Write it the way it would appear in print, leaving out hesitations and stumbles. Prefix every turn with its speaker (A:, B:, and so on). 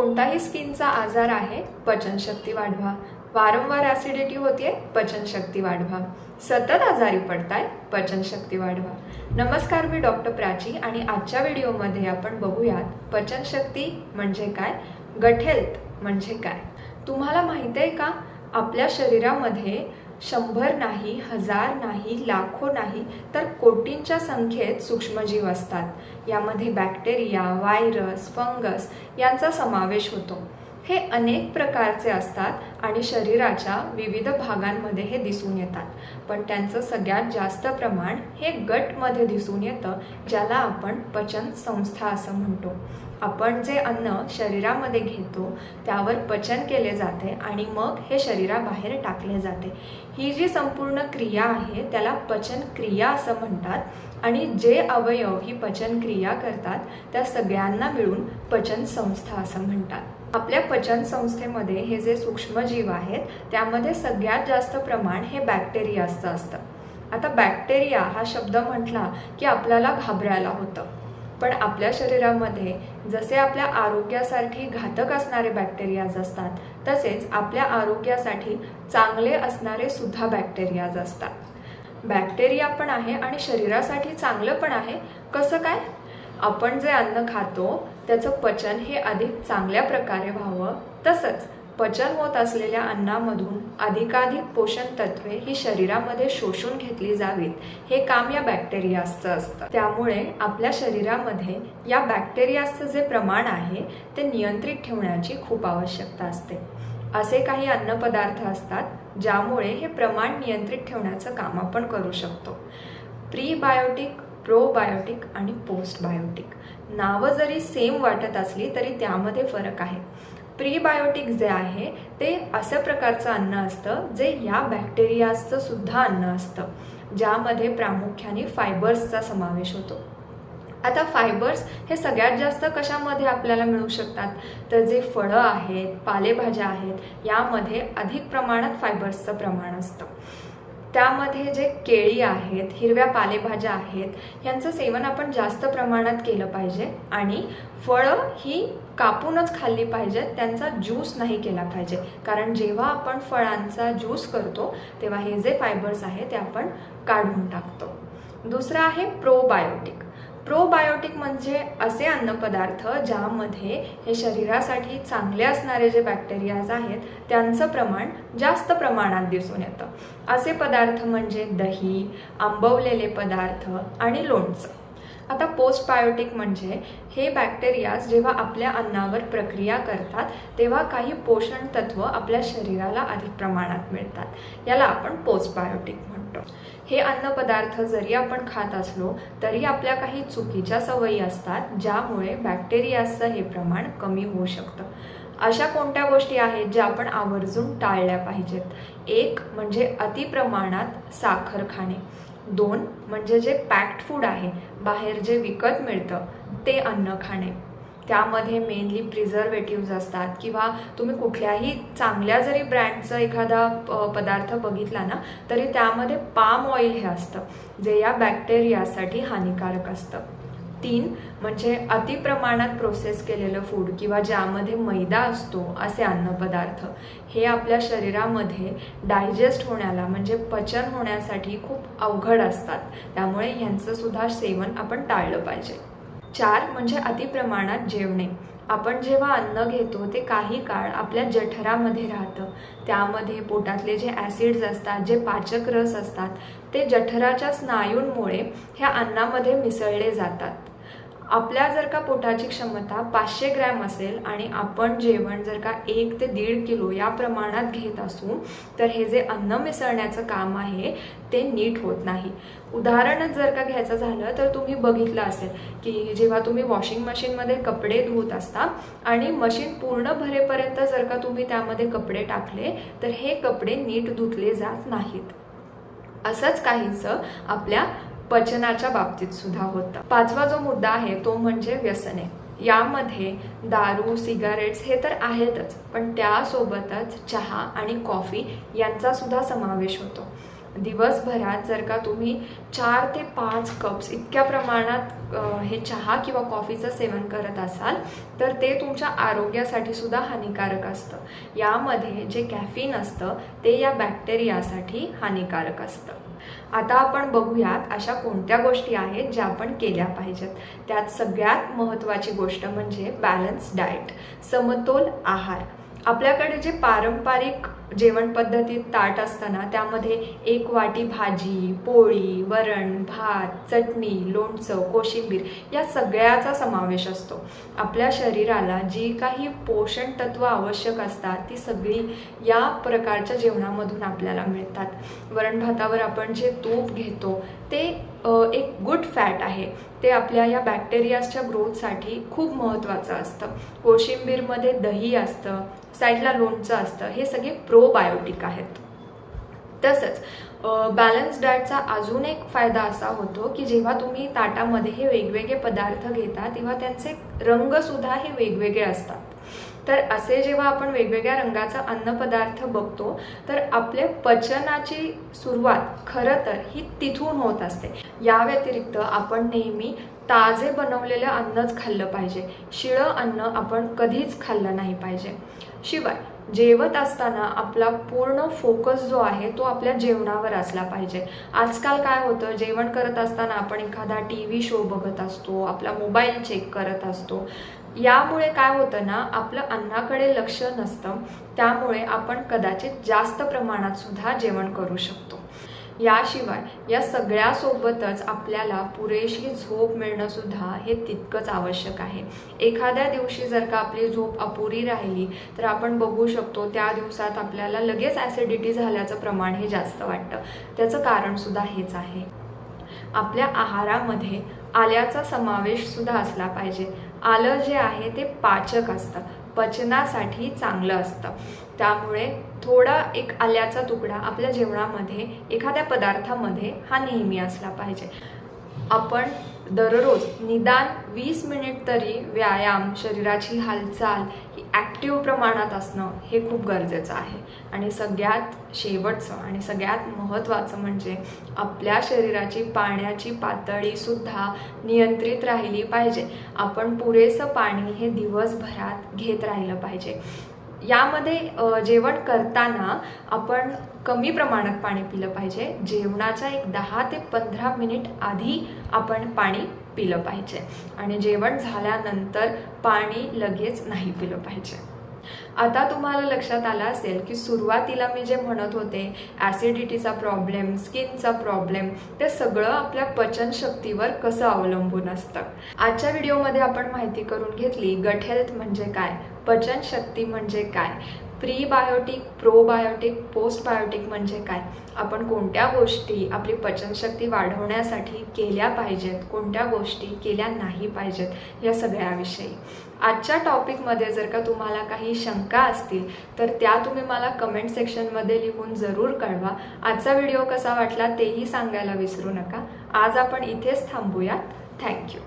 A: कोणताही स्किनचा आजार आहे, पचनशक्ती वाढवा. वारंवार ॲसिडिटी होते, पचनशक्ती वाढवा. सतत आजारी पडताय, पचनशक्ती वाढवा. नमस्कार, मी डॉक्टर प्राची आणि आजच्या व्हिडिओमध्ये आपण बघूयात पचनशक्ती म्हणजे काय, गट हेल्थ म्हणजे काय. तुम्हाला माहिती आहे का, आपल्या शरीरामध्ये 100 नाही, 1000 नाही, लाखो नाही तर कोटींच्या संख्येत सूक्ष्मजीव असतात. यामध्ये बॅक्टेरिया, व्हायरस, फंगस यांचा समावेश होतो. हे अनेक प्रकारचे असतात आणि शरीराच्या विविध भागांमध्ये हे दिसून येतात. पण त्यांचं सगळ्यात जास्त प्रमाण हे गटमध्ये दिसून येतं, ज्याला आपण पचन संस्था असं म्हणतो. आपण जे अन्न शरीरामध्ये घेतो त्यावर पचन केले जाते आणि मग हे शरीराबाहेर टाकले जाते. ही जी संपूर्ण क्रिया आहे त्याला पचन क्रिया असं म्हणतात आणि जे अवयव ही पचन क्रिया करतात त्या सगळ्यांना मिळून पचन संस्था असं म्हणतात. आपल्या पचन संस्थेमध्ये हे जे सूक्ष्मजीव आहेत त्यामध्ये सगळ्यात जास्त प्रमाण हे बॅक्टेरियाचं असतं. आता बॅक्टेरिया हा शब्द म्हटला की आपल्याला घाबरायला होतं, पण आपल्या शरीरामध्ये जसे आपल्या आरोग्यासाठी घातक असणारे बॅक्टेरियाज असतात तसेच आपल्या आरोग्यासाठी चांगले असणारे सुद्धा बॅक्टेरियाज असतात. बॅक्टेरिया पण आहे आणि शरीरासाठी चांगलं पण आहे. कसं काय? आपण जे अन्न खातो त्याचं पचन हे अधिक चांगल्या प्रकारे व्हावं, तसंच पचन होत असलेल्या अन्नामधून अधिकाधिक पोषण तत्वे ही शरीरामध्ये शोषून घेतली जावीत, हे काम या बॅक्टेरियाचं असतं. त्यामुळे आपल्या शरीरामध्ये या बॅक्टेरियाचं जे प्रमाण आहे ते नियंत्रित ठेवण्याची खूप आवश्यकता असते. असे काही अन्नपदार्थ असतात ज्यामुळे हे प्रमाण नियंत्रित ठेवण्याचं काम आपण करू शकतो. प्रीबायोटिक, प्रोबायोटिक आणि पोस्टबायोटिक नावं जरी सेम वाटत असली तरी त्यामध्ये फरक आहे. प्रीबायोटिक जे आहे ते असं प्रकारचं अन्न असतं जे या बॅक्टेरियाचं सुद्धा अन्न असतं, ज्यामध्ये प्रामुख्याने फायबर्सचा समावेश होतो. आता फायबर्स हे सगळ्यात जास्त कशामध्ये आपल्याला मिळू शकतात, तर जे फळं आहेत, पालेभाज्या आहेत, यामध्ये अधिक प्रमाणात फायबर्सचं प्रमाण असतं. त्यामध्ये जे केळी आहेत, हिरव्या पालेभाज्या आहेत, यांचं सेवन आपण जास्त प्रमाणात केलं पाहिजे आणि फळं ही कापूनच खाल्ली पाहिजेत, त्यांचा ज्यूस नाही केला पाहिजे. कारण जेव्हा आपण फळांचा ज्यूस करतो तेव्हा हे जे फायबर्स आहे ते आपण काढून टाकतो. दुसरं आहे प्रोबायोटिक. प्रोबायोटिक म्हणजे असे अन्नपदार्थ ज्यामध्ये हे शरीरासाठी चांगले असणारे जे बॅक्टेरियाज आहेत त्यांचं प्रमाण जास्त प्रमाणात दिसून येतं. असे पदार्थ म्हणजे दही, आंबवलेले पदार्थ आणि लोणचं. आता पोस्टबायोटिक म्हणजे हे बॅक्टेरियाज जेव्हा आपल्या अन्नावर प्रक्रिया करतात तेव्हा काही पोषण तत्व आपल्या शरीराला अधिक प्रमाणात मिळतात. याला आपण पोस्टबायोटिक म्हणतो. हे अन्नपदार्थ जरी आपण खात असलो तरी आपल्या काही चुकीच्या सवयी असतात ज्यामुळे बॅक्टेरियाचं हे प्रमाण कमी होऊ शकतं. अशा कोणत्या गोष्टी आहेत ज्या आपण आवर्जून टाळल्या पाहिजेत? 1 म्हणजे अतिप्रमाणात साखर खाणे. 2 म्हणजे जे पॅक्ड फूड आहे, बाहेर जे विकत मिळतं ते अन्न खाणे. त्यामध्ये मेनली प्रिझर्वेटिव्ज असतात किंवा तुम्ही कुठल्याही चांगल्या जरी ब्रँडचं एखादा पदार्थ बघितला ना तरी त्यामध्ये पाम ऑइल हे असतं जे या बॅक्टेरियासाठी हानिकारक असतं. 3 म्हणजे अतिप्रमाणात प्रोसेस केलेलं फूड किंवा ज्यामध्ये मैदा असतो असे अन्नपदार्थ हे आपल्या शरीरामध्ये डायजेस्ट होण्याला म्हणजे पचन होण्यासाठी खूप अवघड असतात, त्यामुळे ह्यांचं सुद्धा सेवन आपण टाळलं पाहिजे. 4 म्हणजे अतिप्रमाणात जेवणे. आपण जेव्हा अन्न घेतो ते काही काळ आपल्या जठरामध्ये राहतं. त्यामध्ये पोटातले जे ॲसिड्स असतात, जे पाचक रस असतात ते जठराच्या स्नायूंमुळे ह्या अन्नामध्ये मिसळले जातात. आपल्या जर का पोटाची क्षमता 500 ग्रॅम असेल आणि आपण जेवण जर का 1 ते 1.5 किलो या प्रमाणात घेत असू तर हे जे अन्न मिसळण्याचं काम आहे ते नीट होत नाही. उदाहरणच जर का घ्यायचं झालं तर तुम्ही बघितलं असेल की जेव्हा तुम्ही वॉशिंग मशीनमध्ये कपडे धुवत असता आणि मशीन पूर्ण भरेपर्यंत जर का तुम्ही त्यामध्ये कपडे टाकले तर हे कपडे नीट धुतले जात नाहीत. असंच काहीसं आपल्या पचनाच्या बाबतीत सुद्धा होतं. 5वा जो मुद्दा आहे तो म्हणजे व्यसने. यामध्ये दारू, सिगारेट्स हे तर आहेतच, पण त्यासोबतच चहा आणि कॉफी यांचा सुद्धा समावेश होतो. दिवसभरात जर का तुम्ही 4 ते 5 कप्स इतक्या प्रमाणात हे चहा किंवा कॉफीचं सेवन करत असाल तर ते तुमच्या आरोग्यासाठी सुद्धा हानिकारक असतं. यामध्ये जे कॅफीन असतं ते या बॅक्टेरियासाठी हानिकारक असतं. आता आपण बघूयात अशा कोणत्या गोष्टी आहेत ज्या आपण केल्या पाहिजेत. त्यात सगळ्यात महत्त्वाची गोष्ट म्हणजे बॅलन्स डाएट, समतोल आहार. आपल्याकडे जे पारंपरिक जेवण पद्धतीत ताट असतं ना, त्यामध्ये 1 वाटी भाजी, पोळी, वरण, भात, चटणी, लोणचं, कोशिंबीर या सगळ्याचा समावेश असतो. आपल्या शरीराला जी काही पोषण तत्व आवश्यक असतात ती सगळी या प्रकारच्या जेवणामधून आपल्याला मिळतात. वरण भातावर आपण जे तूप घेतो ते एक गुड फॅट आहे. ते आपल्या या बॅक्टेरियाच्या ग्रोथसाठी खूप महत्त्वाचं असतं. कोशिंबीरमध्ये दही असतं, साईडला लोणचं असतं, हे सगळे प्रोबायोटिक आहेत. तसंच बॅलन्स डाएटचा अजून एक फायदा असा होतो की जेव्हा तुम्ही ताटामध्ये हे वेगवेगळे पदार्थ घेता तेव्हा त्यांचे रंगसुद्धा हे वेगवेगळे असतात. तर असे जेव्हा आपण वेगवेगळ्या रंगाचा अन्नपदार्थ बघतो तर आपले पचनाची सुरुवात खरं तर ही तिथून होत असते. या व्यतिरिक्त आपण नेहमी ताजे बनवलेलं अन्नच खाल्लं पाहिजे. शिळं अन्न आपण कधीच खाल्लं नाही पाहिजे. शिवाय जेवत असताना आपला पूर्ण फोकस जो आहे तो आपल्या जेवणावर असला पाहिजे. आजकाल काय होतं, जेवण करत असताना आपण एखादा TV शो बघत असतो, आपला मोबाईल चेक करत असतो. यामुळे काय होतं ना, आपलं अन्नाकडे लक्ष नसतं. त्यामुळे आपण कदाचित जास्त प्रमाणात सुद्धा जेवण करू शकतो. याशिवाय या सगळ्यासोबतच आपल्याला पुरेशी झोप मिळणं सुद्धा हे तितकंच आवश्यक आहे. एखाद्या दिवशी जर का आपली झोप अपुरी राहिली तर आपण बघू शकतो त्या दिवसात आपल्याला लगेच ॲसिडिटी झाल्याचं प्रमाण हे जास्त वाटतं. त्याचं कारण सुद्धा हेच आहे. आपल्या आहारामध्ये आल्याचा समावेश सुद्धा असला पाहिजे. आलं जे आहे ते पाचक असतं, पचनासाठी चांगलं असतं. त्यामुळे थोडा एक आल्याचा तुकडा आपल्या जेवणामध्ये एखाद्या पदार्थामध्ये हा नेहमी असला पाहिजे. आपण दररोज निदान 20 मिनिट तरी व्यायाम, शरीराची हालचाल ही ॲक्टिव्ह प्रमाणात असणं हे खूप गरजेचं आहे. आणि सगळ्यात शेवटचं आणि सगळ्यात महत्त्वाचं म्हणजे आपल्या शरीराची पाण्याची पातळीसुद्धा नियंत्रित राहिली पाहिजे. आपण पुरेसं पाणी हे दिवसभरात घेत राहिलं पाहिजे. यामध्ये जेवण करताना आपण कमी प्रमाणात पाणी पिलं पाहिजे. जेवणाच्या एक 10 ते 15 मिनिट आधी आपण पाणी पिलं पाहिजे आणि जेवण झाल्यानंतर पाणी लगेच नाही पिलं पाहिजे. आता तुम्हाला लक्षात आलं असेल की सुरुवातीला मी जे म्हणत होते ॲसिडिटीचा प्रॉब्लेम, स्किनचा प्रॉब्लेम, ते सगळं आपल्या पचनशक्तीवर कसं अवलंबून असतं. आजच्या व्हिडिओमध्ये आपण माहिती करून घेतली गट हेल्थ म्हणजे काय, पचनशक्ती म्हणजे काय, प्रीबायोटिक, प्रोबायोटिक, पोस्टबायोटिक म्हणजे काय, आपण कोणत्या गोष्टी आपली पचनशक्ती वाढवण्यासाठी केल्या पाहिजेत, कोणत्या गोष्टी केल्या नाही पाहिजेत, या सगळ्याविषयी. आजच्या टॉपिकमध्ये जर का तुम्हाला काही शंका असतील तर त्या तुम्ही मला कमेंट सेक्शनमध्ये लिहून जरूर कळवा. आजचा व्हिडिओ कसा वाटला तेही सांगायला विसरू नका. आज आपण इथेच थांबूयात. थँक्यू.